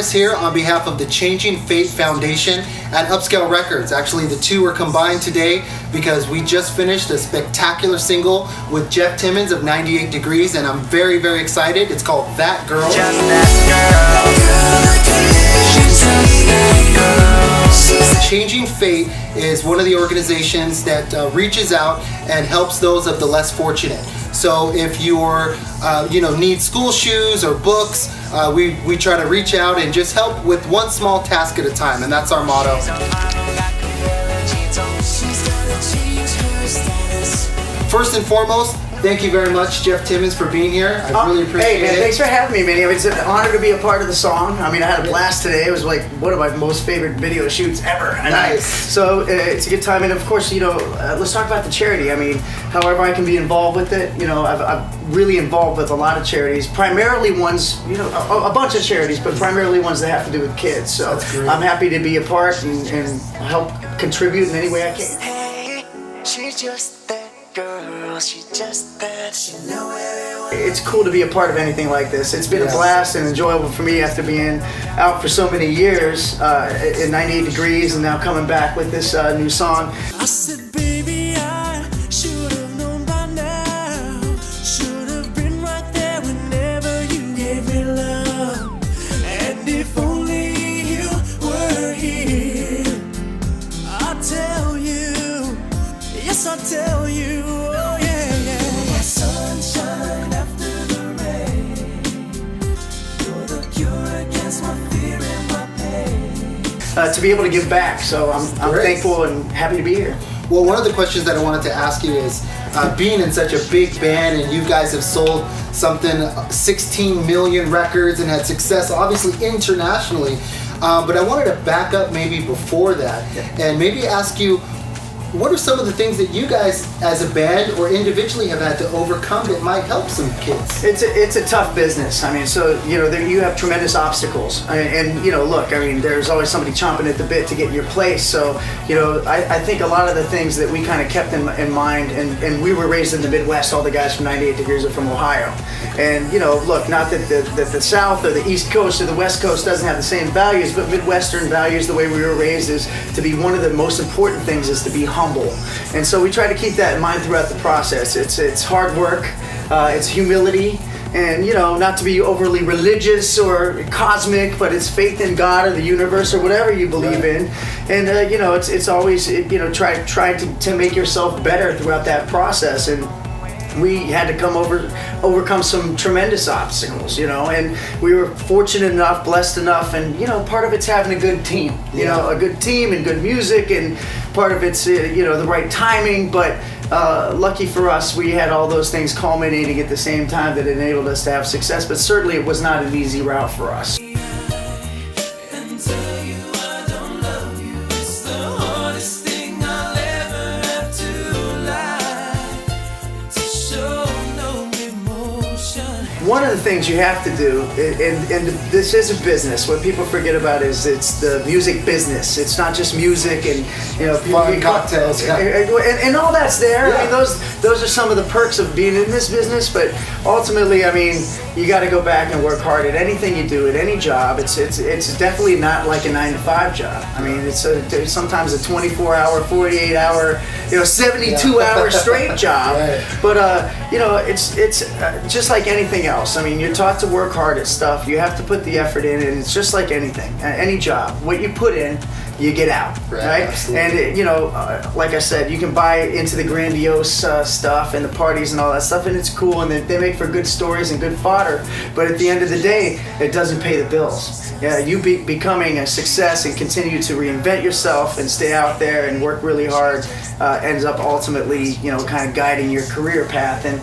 Mijares here on behalf of the Changing Fate Foundation and Upscale Records. Actually, the two are combined today because we just finished a spectacular single with Jeff Timmons of 98 Degrees, and I'm very, very excited. It's called That Girl. Just that girl. Changing Fate is one of the organizations that reaches out and helps those of the less fortunate. So if you're, need school shoes or books, we try to reach out and just help with one small task at a time, and that's our motto. First and foremost, thank you very much, Jeff Timmons, for being here. I really appreciate it. Hey, man, thanks for having me, Manny. It's an honor to be a part of the song. I mean, I had a blast today. It was like one of my most favorite video shoots ever. And nice. So it's a good time. And of course, let's talk about the charity. I mean, however I can be involved with it. I'm really involved with a lot of charities, primarily ones, a bunch of charities, but primarily ones that have to do with kids. So I'm happy to be a part and help contribute in any way I can. Hey, she's just that girl, she just that, she know everyone. It's cool to be a part of anything like this. It's been a blast and enjoyable for me after being out for so many years in 98 Degrees and now coming back with this new song. I said, baby, I should have known by now. Should have been right there whenever you gave me love. And if only you were here, I'll tell you, yes, I'll tell you. Oh, yeah, yeah. Sunshine after the rain. You're the cure against my fear and my pain. To be able to give back, so I'm thankful and happy to be here. Well, one of the questions that I wanted to ask you is, being in such a big band and you guys have sold 16 million records and had success, obviously internationally, but I wanted to back up maybe before that and maybe ask you, what are some of the things that you guys as a band or individually have had to overcome that might help some kids? It's a tough business. I mean, so, you have tremendous obstacles. And look, I mean, there's always somebody chomping at the bit to get in your place. So, I think a lot of the things that we kind of kept in mind, and we were raised in the Midwest, all the guys from 98 Degrees are from Ohio. And, look, not that the South or the East Coast or the West Coast doesn't have the same values, but Midwestern values, the way we were raised, is to be one of the most important things is to be humble. And so we try to keep that in mind throughout the process. It's hard work, it's humility, and not to be overly religious or cosmic, but it's faith in God or the universe or whatever you believe in. And it's always try to make yourself better throughout that process. And we had to overcome some tremendous obstacles, and we were fortunate enough, blessed enough, and part of it's having a good team, a good team and good music, and part of it's the right timing, but lucky for us, we had all those things culminating at the same time that enabled us to have success, but certainly it was not an easy route for us. One of the things you have to do, and this is a business, what people forget about is it's the music business. It's not just music and fun cocktails, and all that's there. Yeah. I mean, those are some of the perks of being in this business, but ultimately, I mean, you got to go back and work hard at anything you do, at any job. It's definitely not like a 9-to-5 job. I mean, it's sometimes a 24-hour, 48-hour, 72-hour straight job. Right. But it's just like anything else. I mean, you're taught to work hard at stuff. You have to put the effort in, and it's just like anything, any job. What you put in, you get out, right? And like I said, you can buy into the grandiose stuff and the parties and all that stuff, and it's cool, and they make for good stories and good fodder. But at the end of the day, it doesn't pay the bills. Yeah, you becoming a success and continue to reinvent yourself and stay out there and work really hard ends up ultimately, kind of guiding your career path. And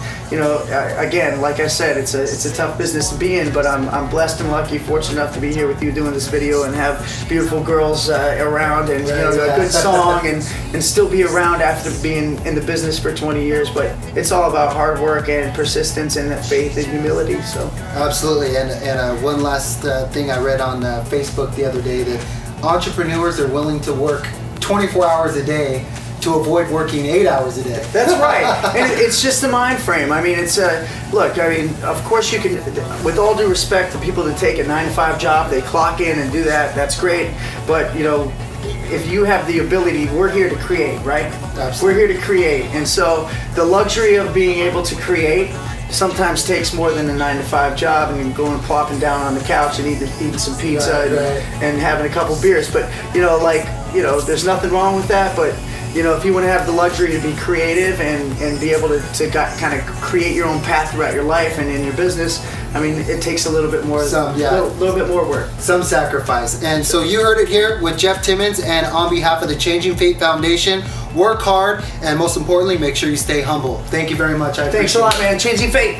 again, like I said, it's a tough business to be in, but I'm blessed and lucky, fortunate enough to be here with you doing this video and have beautiful girls around and a good song and still be around after being in the business for 20 years. But it's all about hard work and persistence and faith and humility. So absolutely. And one last thing I read on Facebook the other day, that entrepreneurs are willing to work 24 hours a day to avoid working 8 hours a day. That's right. And it's just a mind frame. I mean, it's look, I mean, of course you can, with all due respect to people that take a 9-to-5 job, they clock in and do that, that's great. But, you know, if you have the ability, we're here to create, right? Absolutely. We're here to create. And so the luxury of being able to create sometimes takes more than a 9-to-5 job and going and plopping down on the couch and eating some pizza and having a couple beers. But, you know, like, you know, there's nothing wrong with that. But, you know, if you want to have the luxury to be creative and be able to kind of create your own path throughout your life and in your business, I mean, it takes a little bit more, little bit more work. Some sacrifice. And so you heard it here with Jeff Timmons, and on behalf of the Changing Fate Foundation, work hard, and most importantly, make sure you stay humble. Thank you very much. Thanks a lot, man. Changing Fate.